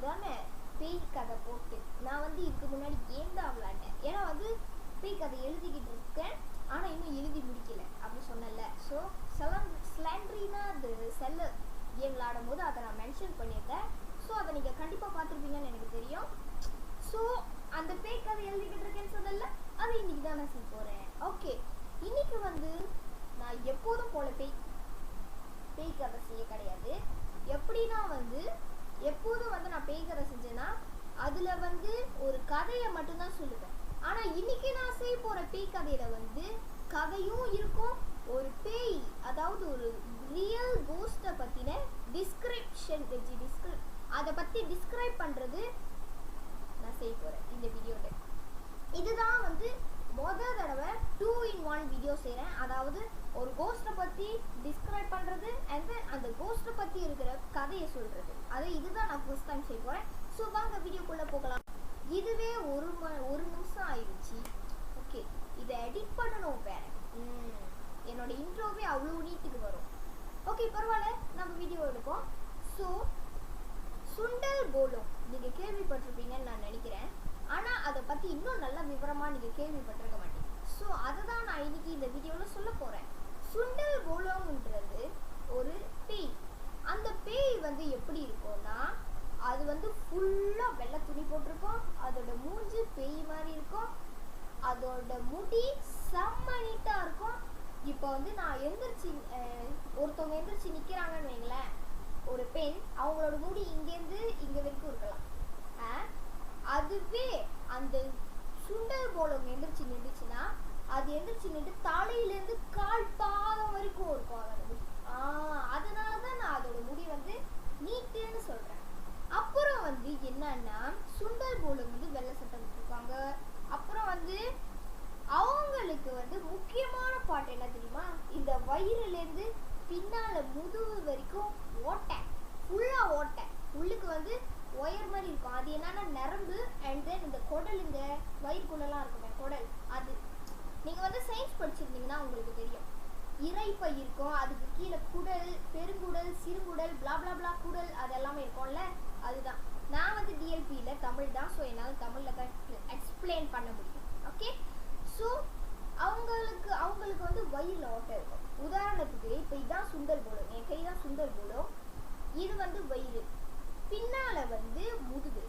தானே பேய் கதை போட்டு நான் வந்து இதுக்கு முன்னாடி கேம் தான் விளையாண்டேன். ஏன்னா வந்து பேய் கதை எழுதிக்கிட்டு இருக்கேன், ஆனால் இன்னும் எழுதி முடிக்கல அப்படின்னு சொன்னல. ஸோ ஸ்லாண்ட்ரினா அது செல்லு கேம் விளையாடும் போது அதை நான் மென்ஷன் பண்ணியிருந்தேன். ஸோ அதை நீங்கள் கண்டிப்பாக பார்த்துருப்பீங்கன்னு எனக்கு தெரியும். ஸோ அந்த பேய் கதை எழுதிக்கிட்டு இருக்கேன்னு சொன்னல, அதை இன்னைக்கு தான் நான் செய்ய போகிறேன். ஓகே, இன்னைக்கு வந்து நான் எப்போதும் போல பேய் கதை செய்ய கிடையாது. எப்படின்னா வந்து எப்போதும் வந்து நான் பேய் கதை செஞ்சேன்னா அதில் வந்து ஒரு கதையை மட்டும்தான் சொல்லுவேன். ஆனால் இன்னைக்கு நான் செய்ய போகிற பேய் கதையில் வந்து கதையும் இருக்கும், ஒரு பேய் அதாவது ஒரு ரியல் கோஸ்ட்டை பற்றின டிஸ்கிரிப்ஷன் வச்சு அதை பற்றி டிஸ்கிரைப் பண்ணுறது நான் செய்ய போகிறேன் இந்த வீடியோவில். இதுதான் வந்து மொதல் தடவை 2-in-1 வீடியோ செய்கிறேன். அதாவது ஒரு கோஸ்ட்டை பற்றி டிஸ்கிரைப் பண்ணுறது அண்ட் தென் அந்த கோஸ்ட்டை பற்றி இருக்கிற கதையை சொல்கிறது. இதுதான் நான் ஃபர்ஸ்ட் டைம் செய்ய போகிறேன். ஸோ வாங்க வீடியோக்குள்ளே போகலாம். இதுவே ஒரு நிமிஷம் ஆயிடுச்சு. ஓகே, இதை எடிட் பண்ணணும் வேறு. என்னோட இன்ட்ரோவே அவ்வளோ நீட்டுக்கு வரும். ஓகே, பரவாயில்ல, நம்ம வீடியோ எடுப்போம். ஸோ சுண்டல் போலும் நீங்கள் கேள்விப்பட்டிருப்பீங்கன்னு நான் நினைக்கிறேன். ஆனால் அதை பற்றி இன்னும் நல்ல விவரமாக நீங்கள் கேள்விப்பட்டிருக்க மாட்டீங்க. ஸோ அதை தான் நான் இன்னைக்கு இந்த வீடியோவில் சொல்ல போகிறேன். சுண்டல் போலோங்கிறது ஒரு பேய். அந்த பேய் வந்து எப்படி இருக்கும்னா, அது வந்து ஃபுல்லாக வெள்ளை துணி போட்டிருக்கோம், அதோட மூஞ்சி பேய் மாதிரி இருக்கும், அதோட முடி செம்ம நீட்டாக இருக்கும். இப்போ வந்து நான் ஒருத்தவங்க எந்திரிச்சு நிற்கிறாங்கன்னு வைங்களேன், ஒரு பெண், அவங்களோட முடி இங்கேருந்து இங்கே வரைக்கும் இருக்கலாம். அதுவே அந்த சுண்டல் போலவங்க எந்திரிச்சு நின்றுச்சுன்னா அது எந்திரிச்சு நின்று தலையிலேருந்து கால் பாதம் வரைக்கும் இருக்கும் அதோட முடி. அதனால தான் நான் அதோட முடி வந்து நீட்டுன்னு சொல்கிறேன். அப்புறம் வந்து என்னன்னா, சுண்டல் போலவங்க வந்து வெள்ளை சட்டை விட்டுருப்பாங்க. அப்புறம் வந்து அவங்களுக்கு வந்து முக்கியமான பாட்டு என்ன தெரியுமா, இந்த வயிறுலேருந்து பின்னால் முதுகு வரைக்கும் ஓட்டை, ஃபுல்லாக ஓட்டை, உள்ளுக்கு வந்து ஒயர் மாதிரி இருக்கும். அது என்னன்னா நரம்பு அண்ட் தென் இந்த குடல், இந்த வயிறுக்குள்ளெல்லாம் இருக்குமே குடல், அது நீங்கள் வந்து சயின்ஸ் படிச்சிருந்தீங்கன்னா உங்களுக்கு தெரியும். இறைப்பை இருக்கும், அதுக்கு கீழே குடல், பெருங்குடல், சிறுகுடல், பிளா பிளா பிளா குடல், அதெல்லாமே இருக்கும்ல. அதுதான் நான் வந்து டிஎல்பியில் தமிழ் தான், ஸோ என்னால் தமிழில் தான் எக்ஸ்பிளைன் பண்ண முடியும். ஓகே, ஸோ அவங்களுக்கு வந்து வயிறில் ஓட்டை இருக்கும். உதாரணத்துக்கு இப்போ இதுதான் சுண்டல் போடும், என் கை தான் சுண்டல் போடும், இது வந்து வயிறு, பின்னால் வந்து முதுகு.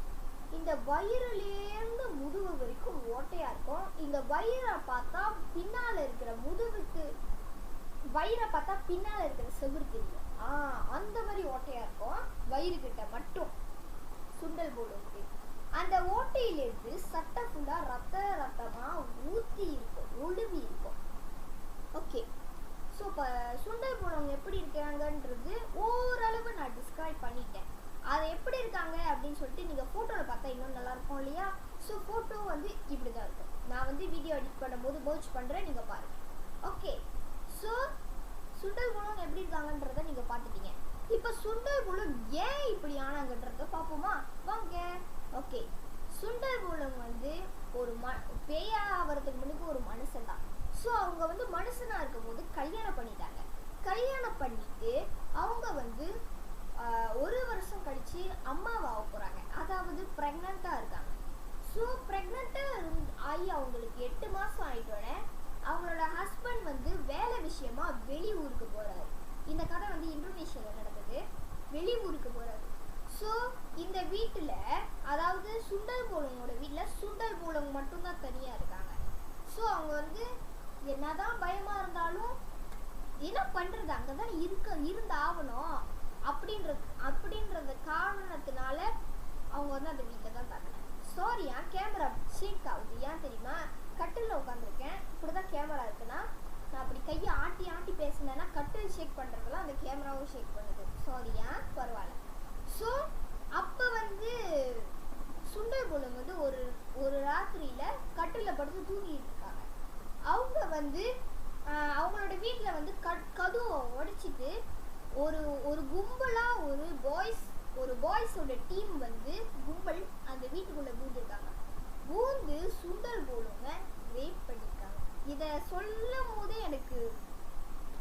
இந்த வயிறுலேருந்து முதுகு வரைக்கும் ஓட்டையாக இருக்கும். இந்த வயிறை பார்த்தா பின்னால் இருக்கிற முதுகுக்கு, வயிறை பார்த்தா பின்னால் இருக்கிற செவுரு தெரியும். அந்த மாதிரி ஓட்டையாக இருக்கும் வயிறுகிட்ட மட்டும் சுண்டல் போடுறது. அந்த ஓட்டையிலேருந்து சட்டை ஃபுல்லாக ரத்தமாக ஊற்றி இருக்கும், ஒழுவி இருக்கும். ஓகே, ஸோ இப்போ சுண்டல் போடுறவங்க எப்படி இருக்காங்கன்றது ஓரளவு நான் டிஸ்கிரைப் பண்ணிட்டேன். அது எப்படி இருக்காங்க அப்படின்னு சொல்லிட்டு நீங்கள் ஃபோட்டோவில் பார்த்தா இன்னும் நல்லாயிருக்கும் இல்லையா? ஸோ ஃபோட்டோ வந்து இப்படி தான் இருக்கும். நான் வந்து வீடியோ எடிட் பண்ணும்போது மர்ஜ் பண்ணுறேன், நீங்கள் பாருங்கள். ஓகே, ஸோ சுண்டல் போலம் எப்படி இருக்காங்கன்றதை நீங்கள் பார்த்துட்டீங்க. இப்போ சுண்டல் போலம் ஏன் இப்படி ஆனாங்கன்றத பார்ப்போமா வாங்க. ஓகே, சுண்டல் போலம் வந்து ஒரு பேயா ஆகிறதுக்கு முன்னுக்கு ஒரு மனுஷன் தான். ஸோ அவங்க வந்து மனுஷனாக இருக்கும்போது கல்யாணம் பண்ணிட்டாங்க. கல்யாணம் பண்ணிட்டு அவங்க வந்து 1 வருஷம் கழித்து அம்மாவாக போகிறாங்க, அதாவது ப்ரெக்னெண்ட்டாக இருக்காங்க. ஸோ ப்ரெக்னெண்ட்டாக ஆகி அவங்களுக்கு 8 மாதம் ஆகிட்டோன்னே அவங்களோட ஹஸ்பண்ட் வந்து வேலை விஷயமா வெளியூருக்கு போகிறாரு. இந்த கதை வந்து இந்தோனேஷியாவில் நடக்குது, வெளியூருக்கு போகிறாரு. ஸோ இந்த வீட்டில், அதாவது சுண்டல் போலவங்களோட வீட்டில் சுண்டல் போலவங்க மட்டும்தான் தனியாக இருக்காங்க. ஸோ அவங்க வந்து என்னதான் பயமாக இருந்தாலும் என்ன பண்ணுறது, அங்கே தான் இருந்தாகணும் அப்படின்றது காரணத்தினால அவங்க வந்து அந்த வீட்டில் தான் தங்கினாங்க. சாரியா, கேமரா ஷேக் ஆகுது, ஏன் தெரியுமா? கட்டிலில் உட்காந்துருக்கேன், இப்படி தான் கேமரா இருக்குன்னா நான் அப்படி கையை ஆட்டி பேசினேன்னா கட்டில் ஷேக் பண்ணுறதுலாம் அந்த கேமராவும் ஷேக் பண்ணுது. சாரியா, பரவாயில்ல. ஸோ அப்போ வந்து சுண்டல் போலவங்க வந்து ஒரு ராத்திரியில் கட்டிலில் படுத்து தூங்கிட்டு இருக்காங்க. அவங்க வந்து அவங்களோட வீட்டில் வந்து கதவை உடைச்சிட்டு ஒரு கும்பலாக ஒரு பாய்ஸோட டீம் வந்து கும்பல் அந்த வீட்டுக்குள்ளே பூந்துருக்காங்க. பூந்து சுண்டல் போலவங்க ரேப் பண்ணியிருக்காங்க. இதை சொல்லும் போதே எனக்கு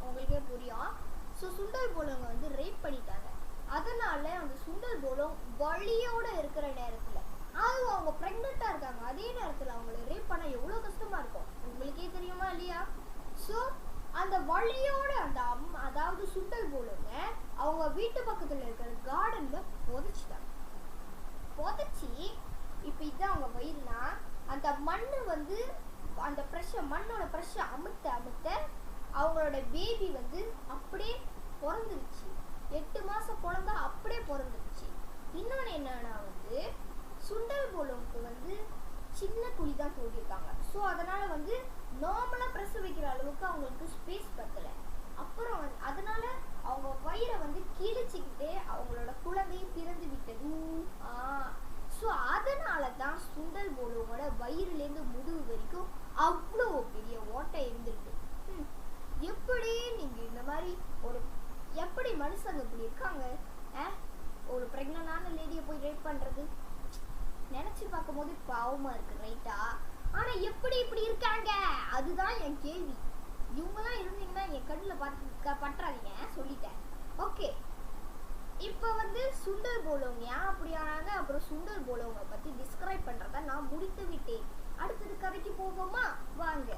உங்களுக்கே புரியும். ஸோ சுண்டல் போலவங்க வந்து ரேப் பண்ணிட்டாங்க. அதனால அந்த சுண்டல் போலும் வலியோட இருக்கிற நேரத்துல அது அவங்க பிரெக்னெண்டா இருக்காங்க, அதே நேரத்துல அவங்களை ரேப் பண்ண எவ்வளவு கஷ்டமா இருக்கும் உங்களுக்கே தெரியுமா இல்லையா? ஸோ அந்த வலியோட அந்த அம்மா அதாவது சுண்டல் போலுங்க அவங்க வீட்டு பக்கத்துல இருக்கிற கார்டன்ல புதைச்சிட்டாங்க. புதைச்சி இப்போ இதான் அவங்க வயிறுனா அந்த மண்ணு வந்து அந்த ப்ரெஷர் மண்ணோட ப்ரெஷர் அமுத்த அமுத்த அவங்களோட பேபி வந்து அப்படியே பிறந்துருச்சு. 8 மாசம் குழந்தை அப்படியே பிறந்துருச்சு. இன்னொன்று என்னன்னா வந்து சுண்டல் போலவுக்கு வந்து சின்ன குழி தான் தோண்டியிருக்காங்க. ஸோ அதனால வந்து நார்மலாக பிரசவிக்கிற அளவுக்கு அவங்களுக்கு ஸ்பேஸ் பத்தலை. அப்புறம் அதனால அவங்க வயிறை வந்து கிழிச்சிக்கிட்டே அவங்களோட குழந்தை பிறந்து விட்டது. ஸோ அதனால தான் சுண்டல் போலவோட வயிறுலேருந்து முதுகு வரைக்கும் அவ்வளோ பெரிய ஓட்டை இருந்திருக்கு. எப்படி நீங்கள் இந்த மாதிரி ஒரு எப்படி மனுஷங்க இப்படி இருக்காங்க? ஒரு ப்ரெக்னென்டான லேடியை போய் ரேப் பண்ணுறது நினச்சி பார்க்கும்போது பாவமாக இருக்குது, ரைட்டா? ஆனால் எப்படி இப்படி இருக்காங்க அதுதான் என் கேள்வி. இவங்கெல்லாம் இருந்தீங்கன்னா என் கண்ணில் பற்றாதீங்க, சொல்லிட்டேன். ஓகே, இப்போ வந்து சுண்டல் போலவங்க ஏன் அப்படி ஆனாங்க, அப்புறம் சுண்டல் போலவங்க பற்றி டிஸ்கிரைப் பண்ணுறத நான் முடித்து விட்டேன். அடுத்தது கதைக்கு போவோமா? வாங்க.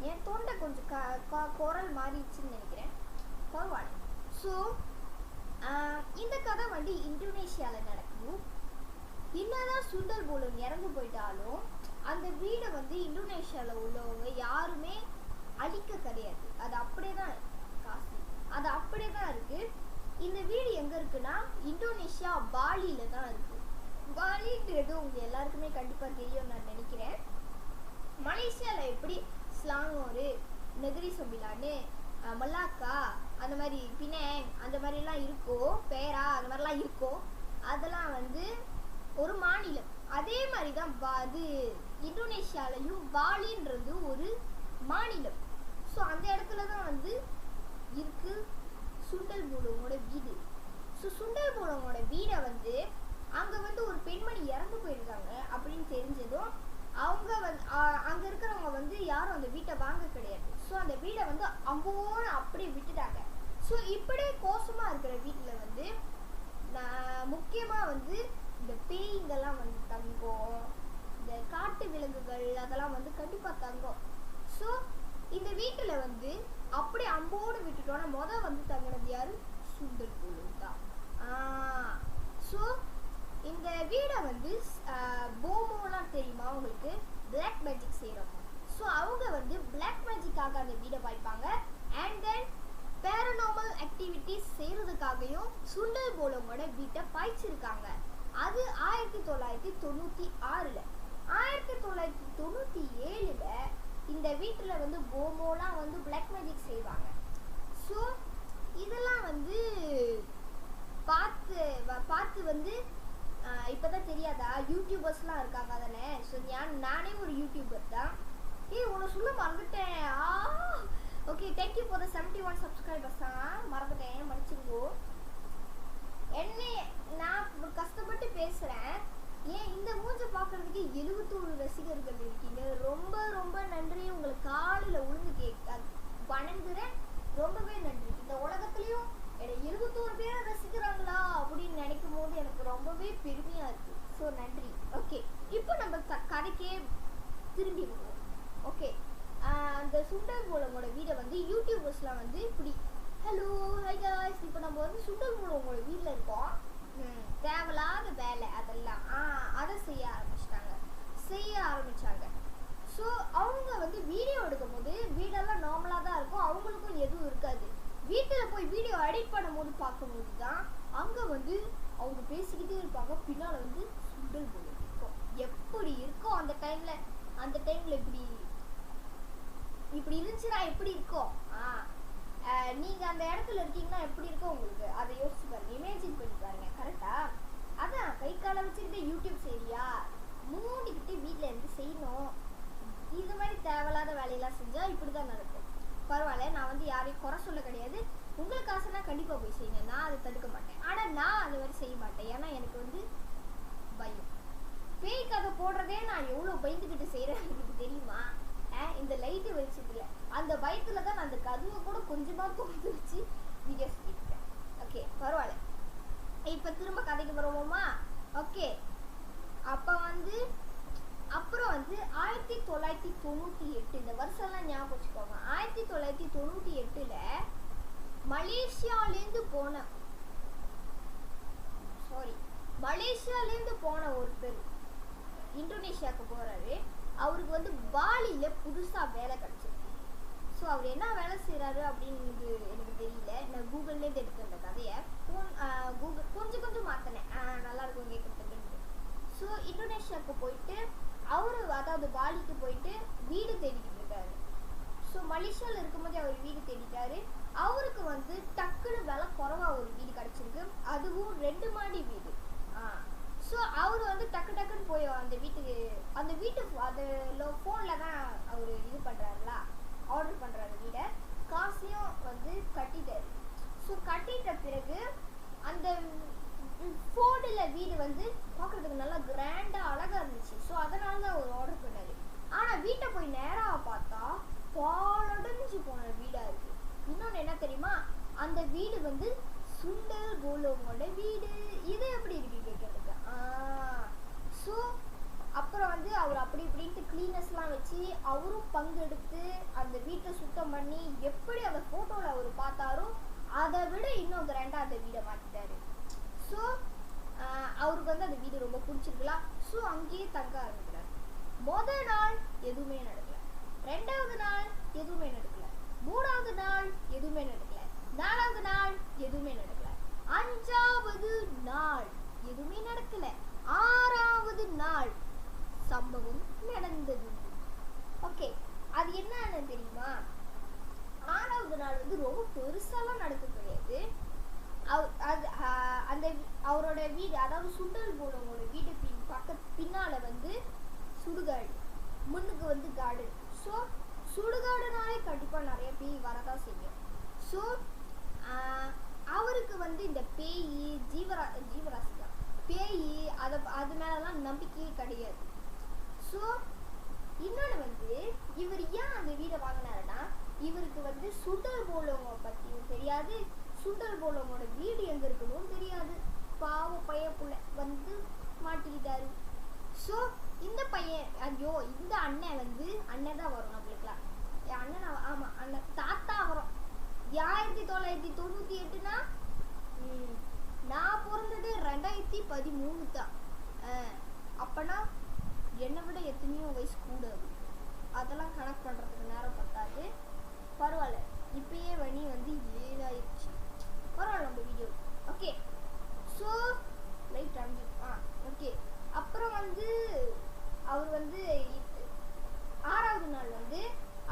என் தொண்டை கொஞ்சம் குரல் மாறிடுச்சுன்னு நினைக்கிறேன், பரவாயில்ல. ஸோ இந்த கதை வந்து இந்தோனேஷியாவில் நடக்கும். என்னதான் சுண்டல் போலவங்க இறந்து போயிட்டாலும் அந்த வீடை வந்து இந்தோனேஷியாவில் உள்ளவங்க யாருமே அழிக்க கிடையாது. அது அப்படியே தான் காசு, அது அப்படியே தான் இருக்கு. இந்த வீடு எங்க இருக்குன்னா இந்தோனேஷியா பாலியில தான் இருக்கு. பாலின்றது உங்க எல்லாருக்குமே கண்டிப்பா தெரியும் நான் நினைக்கிறேன். மலேசியால எப்படி ஸ்லாங்கோரு, நெகிரி சம்பிலான்னு, மல்லாக்கா, அந்த மாதிரி பினேங் அந்த மாதிரிலாம் இருக்கோ, பேரா அந்த மாதிரிலாம் இருக்கோ, அதெல்லாம் வந்து ஒரு மாநிலம். அதே மாதிரி தான் அது இந்தோனேஷியாலையும் பாலின்றது ஒரு மாநிலம். ஸோ அந்த இடத்துல தான் வந்து இருக்கு சுண்டல் போலவங்களோட வீடு. ஸோ சுண்டல் போலவங்களோட வீடை வந்து அங்கே வந்து ஒரு பெண்மணி இறந்து போயிருக்காங்க அப்படின்னு தெரிஞ்சதும் அவங்க வந்து அங்கே இருக்கிறவங்க வந்து யாரும் அந்த வீட்டை வாங்க கிடையாது. ஸோ அந்த வீடை வந்து அம்போன்னு அப்படியே விட்டுட்டாங்க. ஸோ இப்படியே கோசமாக இருக்கிற வீட்டில் வந்து முக்கியமாக வந்து இந்த பேய்ங்கெல்லாம் வந்து தங்கும், இந்த காட்டு விலங்குகள் அதெல்லாம் வந்து கண்டிப்பாக தங்கும். ஸோ இந்த வீட்டில் வந்து அப்படியே அம்போடு விட்டுட்டோன்னா வந்து தங்கினது யாரு? சுண்டல் போலு தான். ஸோ இந்த வீடை வந்து போமோலாம் தெரியுமா உங்களுக்கு? பிளாக் மேஜிக் செய்கிறோம். ஸோ அவங்க வந்து பிளாக் மேஜிக்காக அந்த வீடை பாய்ப்பாங்க. அண்ட் தென் பேரநார்மல் ஆக்டிவிட்டிஸ் செய்கிறதுக்காகவும் சுண்டல் போலவங்களோட வீட்டை பாய்ச்சிருக்காங்க. அது 1996. 1997 இந்த வீட்டில் வந்து போமோலாம் வந்து பிளாக் மேஜிக் செய்வாங்க. ஸோ இதெல்லாம் வந்து பார்த்து வந்து இப்போதான் தெரியாதா? யூடியூபர்ஸ்லாம் இருக்காங்க தானே. ஸோ நானே ஒரு யூடியூபர் தான். உன்னை சொல்ல மறந்துட்டேன். Okay, thank you for the 71 subscribers. மறந்துட்டேன், மன்னிச்சுங்கோ. நான் கஷ்டப்பட்டு பேசுகிறேன். இந்த மூஞ்சை பார்க்கறதுக்கு 71 ரசிகர்கள் இருக்கீங்க. ரொம்ப ரொம்ப நன்றி. உங்களுக்கு காலில் உளுந்து வணங்குறேன். ரொம்பவே நன்றி. இந்த உலகத்துலேயும் 71 பேரை ரசிக்கிறாங்களா அப்படின்னு நினைக்கும் போது எனக்கு ரொம்பவே பெருமையாக இருக்குது. ஸோ நன்றி. ஓகே, இப்போ நம்ம கதைக்கே திரும்பி வருவோம். ஓகே, அந்த சுண்டல் போலவங்களோட வீடை வந்து யூடியூபர்ஸ்லாம் வந்து இப்படி ஹலோ ஹை காய்ஸ், இப்போ நம்ம வந்து சுண்டல் போலவங்களோட வீட்டில் இருக்கோம். தேவையில்லாத வேலை அதெல்லாம் அதை செய்ய ஆரம்பிச்சாங்க. ஸோ அவங்க வந்து வீடியோ எடுக்கும் போது வீடெல்லாம் நார்மலாக தான் இருக்கும், அவங்களுக்கும் எதுவும் இருக்காது. வீட்டில் போய் வீடியோ எடிட் பண்ணும்போது பார்க்கும்போது தான் அங்கே வந்து அவங்க பேசிக்கிட்டே இருப்பாங்க. பின்னால் வந்து சுண்டல் போல இருக்கும். எப்படி இருக்கும் அந்த டைமில் இப்படி இருந்துச்சுன்னா எப்படி இருக்கும்? நீங்கள் அந்த இடத்துல இருக்கீங்கன்னா எப்படி இருக்கும் உங்களுக்கு? அதை யோசிச்சு பாருங்க, இமேஜின் பண்ணி பாருங்க. கரெக்டா? அதான் கை காலை வச்சுக்கிட்டு யூடியூப் சரியா மூடிக்கிட்டு வீட்டில் இருந்து செய்யணும். இது மாதிரி தேவையில்லாத வேலையெல்லாம் செஞ்சால் இப்படி தான் நடக்கும். பரவாயில்ல, நான் வந்து யாரையும் குறை சொல்ல கிடையாது. உங்களுக்கு ஆசைனா கண்டிப்பாக போய் செய்யுங்க, நான் அதை தடுக்க மாட்டேன். ஆனால் நான் அந்த மாதிரி செய்ய மாட்டேன். ஏன்னா எனக்கு வந்து பயம். பேய் கதை போடுறதே நான் எவ்வளோ பயந்துக்கிட்டு செய்கிறேன் எனக்கு தெரியுமா? இந்த லைட்டு வெளிச்சத்தில் அந்த பயத்தில் தான் நான் அந்த கதவை கூட கொஞ்சமாக தோந்து வச்சு வீடியோஸ் கேட்டுட்டேன். ஓகே, பரவாயில்ல. இப்போ திரும்ப கதைக்கு வருவோமா? ஓகே. அப்போ வந்து அப்புறம் வந்து 1998 இந்த வருஷம்லாம் ஞாபகம் வச்சுக்கோங்க. 1998ல் மலேசியாலேருந்து போன ஒருத்தர் இந்தோனேஷியாவுக்கு போகிறாரு. அவருக்கு வந்து பாலியில் புதுசாக வேலை கிடச்சிருக்கு. ஸோ அவர் என்ன வேலை செய்கிறாரு அப்படின்னு எனக்கு தெரியல. நான் கூகுள்லேருந்து எடுத்த அந்த கதையை கொஞ்சம் மாற்றினேன், நல்லா இருக்கும் கேட்குறதுக்கு. ஸோ இந்தோனேஷியாவுக்கு போயிட்டு அதாவது பாலிக்கு போயிட்டு வீடு தேடிக்கிட்டு இருக்காரு. ஸோ மலேசியாவில் இருக்கும்போதே அவர் வீடு தேடிட்டாரு. அவருக்கு வந்து டக்குன்னு விலை குறவாக ஒரு வீடு கிடச்சிருக்கு, அதுவும் 2 மாடி வீடு. ஸோ அவர் வந்து டக்குன்னு போய் அந்த வீட்டு அதில் ஃபோனில் தான் அவர் இது பண்ணுறாருல, ஆர்டர் பண்ணுறாரு வீடை. காசையும் வந்து கட்டிட்டாரு. ஸோ கட்டிட்ட பிறகு அந்த ஃபோர்டில் வீடு வந்து பார்க்குறதுக்கு நல்லா கிராண்டாக அழகாக இருந்துச்சு. ஸோ அதனால தான் அவர் ஆர்டர் பண்ணார். ஆனால் வீட்டை போய் நேராக பார்த்தா பாலடைஞ்சு போன வீடாக இருக்குது. இன்னொன்று என்ன தெரியுமா? அந்த வீடு வந்து சுண்டல் போலோவோட வீடு. இது எப்படி இருக்கு கேட்கறதுக்கு? ஸோ அப்புறம் வந்து அவர் அப்படி இப்படின்ட்டு க்ளீனர்ஸ்லாம் வச்சு அவரும் பங்கெடுத்து அந்த வீட்டை சுத்தம் பண்ணி எப்படி அந்த ஃபோட்டோவில் அவர் பார்த்தாரோ அதை விட இன்னும் கிராண்டாக அந்த வீடை மாற்றிட்டாரு. ஸோ அவருக்கு வந்து அந்த வீடு ரொம்ப பிடிச்சிருக்கலாம். ஸோ அங்கேயே தங்க ஆரம்பிக்கிறார். முதல் நாள் எதுவுமே நடக்கல, 2வது நாள் எதுவுமே நடக்கல, 3வது நாள் எதுவுமே நடக்கல, 4வது நாள் எதுவுமே நடக்கல, 5வது நாள் எதுவுமே நடக்கல, 6வது நாள் சம்பவம் நடந்தது. ஓகே, அது என்னன்னு தெரியுமா? 6வது நாள் வந்து ரொம்ப பெருசாலாம் நடக்க கிடையாது. அந்த அவரோட வீடு, அதாவது சுண்டல் போலவங்களோட வீடு பின்னால வந்து சுடுகாடு, முன்னுக்கு வந்து கார்டன். ஸோ சுடுகாடுனாலே கண்டிப்பாக நிறைய பேய் வரதான் செய்யும். ஸோ அவருக்கு வந்து இந்த பேய் ஜீவராசி தான், பேய் அது மேலெல்லாம் நம்பிக்கையே கிடையாது. ஸோ இன்னொன்று வந்து இவர் ஏன் அந்த வீடை வாங்கினாருன்னா, இவருக்கு வந்து சுண்டல் போலவங்க பற்றியும் தெரியாது, சுண்டல் போலவங்களோட வீடு எங்கே இருக்கணும் தெரியாது. பாவம் புள்ள வந்து மாட்டிக்கிட்டாரு. ஸோ இந்த பையன், ஐயோ இந்த அண்ணன் வந்து அண்ணன் தான் வரும் நம்மளுக்குலாம், அண்ணன் ஆமாம் அண்ணன் தாத்தா வரும். 1998னா நான் பிறந்தது 2013 தான். அப்போனா என்னை விட எத்தனையோ வயசு கூட. அதெல்லாம் கணக்கு பண்ணுறதுக்கு நேரம் பத்தாது. பரவாயில்ல, இப்பயே மணி வந்து 7 ஆயிடுச்சு. பரவாயில்ல நம்ம video. Okay, so light okay. அப்புறம் வந்து அவர் வந்து 6வது நாள் வந்து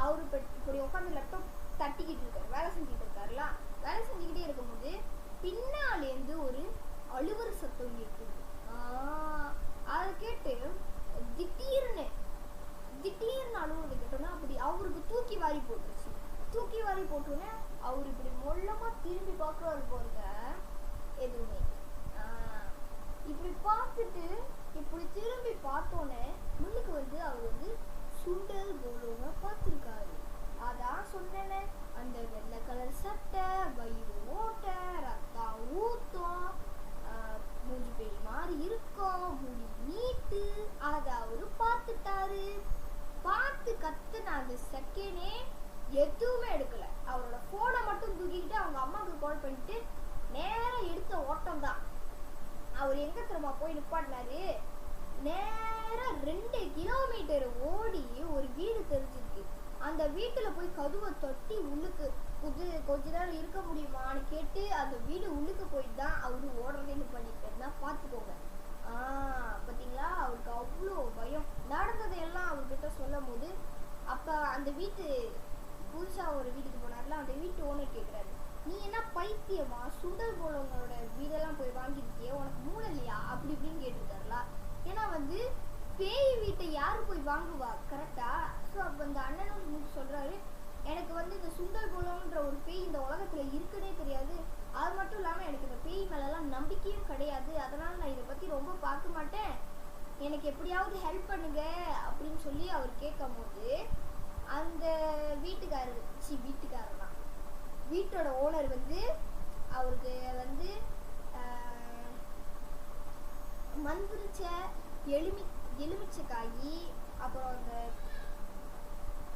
அவர் இப்படி உட்காந்து லேப்டாப் தட்டிக்கிட்டு இருக்காரு, வேலை செஞ்சுக்கிட்டு இருக்காருல. வேலை செஞ்சுக்கிட்டே இருக்கும்போது பின்னாலேருந்து ஒரு அழுவற சத்தம் கேட்குது. அதை கேட்டு திடீர்னு அழுவுறது கேட்டோன்னா அப்படி அவருக்கு தூக்கி வாரி போட்டுருச்சு. தூக்கி வாரி போட்டோன்னே அவர் இப்படி மொல்லமாக திரும்பி பார்க்குறாரு பாருங்க, எதுவுமே. இப்படி பார்த்துட்டு இப்படி திரும்பி பார்த்தோன்னே முன்னுக்கு வந்து அவர் வந்து சுண்டல் போலவங்க பார்த்துருக்காரு. அதான் சொன்னேனே, அந்த வெள்ளை கலர் சட்டை, வயிறு ஓட்டை, ரத்தம் ஊத்தம், மூஞ்சி பேய் மாதிரி இருக்கும், முடி நீட்டு. அதை அவரு பார்த்துட்டாரு. பார்த்து கத்துன அந்த செகண்டே எதுவுமே எடுக்கல. அவரோட ஃபோனை மட்டும் தூக்கிக்கிட்டு அவங்க அம்மாவுக்கு கால் பண்ணிட்டு நேராக எடுத்த ஓட்டம் தான். அவர் எங்கே திரும்ப போய் நிப்பாட்டினாரு, நேராக 2 கிலோமீட்டர் ஓடி ஒரு வீடு தெரிஞ்சிருக்கு. அந்த வீட்டில் போய் கதவை தட்டி உள்ளுக்கு கொஞ்ச நேரம் இருக்க முடியுமான்னு கேட்டு அந்த வீடு உள்ளுக்கு போயிட்டு தான் அவரு ஓடுறதே பண்ணிட்டாருன்னா பார்த்துக்கோங்க. பார்த்தீங்களா, அவருக்கு அவ்வளோ பயம். நடந்ததையெல்லாம் அவர்கிட்ட சொல்லும் போது அப்போ அந்த வீட்டு புதுசாக ஒரு வீட்டுக்கு போனார்ல, அந்த வீட்டு ஓனர் கேட்குறாரு, நீ என்ன பைத்தியமா, சுண்டல் போலவங்களோட வீடெல்லாம் போய் வாங்கியிருக்கிய, உனக்கு மூளை இல்லையா அப்படி இப்படின்னு கேட்டிருக்காருல. ஏன்னா வந்து பேய் வீட்டை யாரு போய் வாங்குவா கரெக்டா? ஸோ அப்போ அந்த அண்ணனும் சொல்கிறாரு, எனக்கு வந்து இந்த சுண்டல் போலன்ற ஒரு பேய் இந்த உலகத்தில் இருக்குன்னே தெரியாது. அது மட்டும் இல்லாமல் எனக்கு இந்த பேய் மேலெல்லாம் நம்பிக்கையும் கிடையாது. அதனால் நான் இதை பற்றி ரொம்ப பார்க்க மாட்டேன், எனக்கு எப்படியாவது ஹெல்ப் பண்ணுங்க அப்படின்னு சொல்லி அவர் கேட்கும் போது அந்த வீட்டுக்காரர் தான் வீட்டோட ஓனர் வந்து அவருக்கு வந்து மந்திரிச்ச எலுமிச்சக்காய் அப்புறம்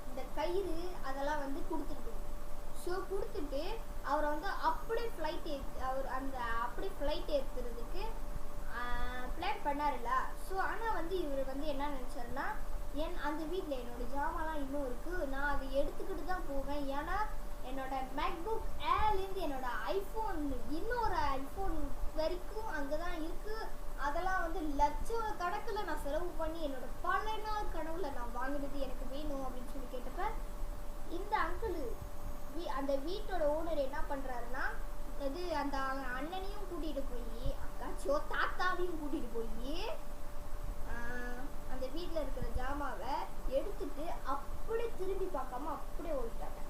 இந்த கயிறு அதெல்லாம் வந்து கொடுத்துருக்கு. ஸோ கொடுத்துட்டு அவரை வந்து அப்படியே ஃப்ளைட் ஏற்றுறதுக்கு பிளான் பண்ணாருல்ல. ஸோ ஆனால் வந்து இவர் வந்து என்ன நினச்சாருன்னா, அந்த வீட்டில் என்னோடய ஜாமான்லாம் இன்னும் இருக்குது, நான் அதை எடுத்துக்கிட்டு தான் போவேன். ஏன்னா என்னோட மேக்புக் ஏர்லேருந்து என்னோட ஐஃபோன் இன்னொரு ஐஃபோன் வரைக்கும் அங்கே தான் இருக்குது. அதெல்லாம் வந்து லட்சக்கணக்கில் நான் செலவு பண்ணி என்னோட பல நாள் கனவுல நான் வாங்கினது எனக்கு வேணும் அப்படின்னு சொல்லி கேட்டப்ப, இந்த அங்கிள் அந்த வீட்டோட ஓனர் என்ன பண்ணுறாருன்னா, அந்த அண்ணனையும் கூட்டிகிட்டு போய் அக்காச்சியோ தாத்தாவையும் கூட்டிகிட்டு போய் அந்த வீட்டில் இருக்கிற ஜாமாவை எடுத்துட்டு அப்படியே திரும்பி பார்க்காம அப்படியே ஓடிட்டாங்க.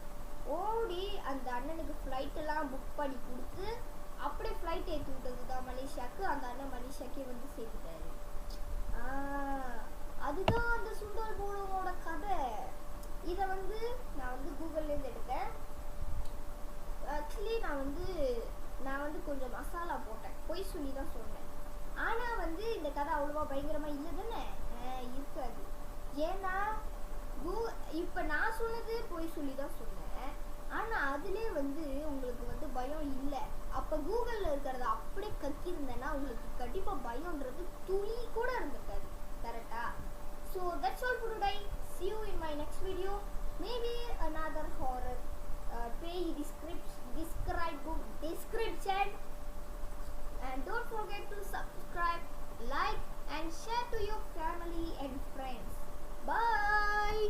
ஓடி அந்த அண்ணனுக்கு ஃப்ளைட்டெல்லாம் புக் பண்ணி கொடுத்து அப்படியே ஃப்ளைட் ஏற்றி விட்டது தான் மலேசியாவுக்கு. அந்த அண்ணன் மலேசியாக்கே வந்து சேர்த்துட்டாரு. அதுதான் அந்த சுண்டல் போலோட கதை. இதை வந்து நான் வந்து கூகுள்லேருந்து எடுத்தேன். ஆக்சுவலி நான் வந்து கொஞ்சம் மசாலா போட்டேன், பொய் சொல்லி தான் சொன்னேன். ஆனால் வந்து இந்த கதை அவ்வளோவா பயங்கரமாக இல்லை தானே, இருக்காது. ஏன்னா இப்போ நான் சொன்னது பொய் சொல்லி தான் சொன்னேன். ஆனால் அதிலே வந்து உங்களுக்கு வந்து பயம் இல்லை. அப்போ கூகுளில் இருக்கிறத அப்படியே கத்திருந்தேன்னா உங்களுக்கு கண்டிப்பாக பயம்ன்றது துளி கூட இருந்திருக்காது. கரெக்டா? So that's all for today. See you in my next video. Maybe another horror. Pay description. And don't forget to subscribe, like and share to your family and friends. Bye.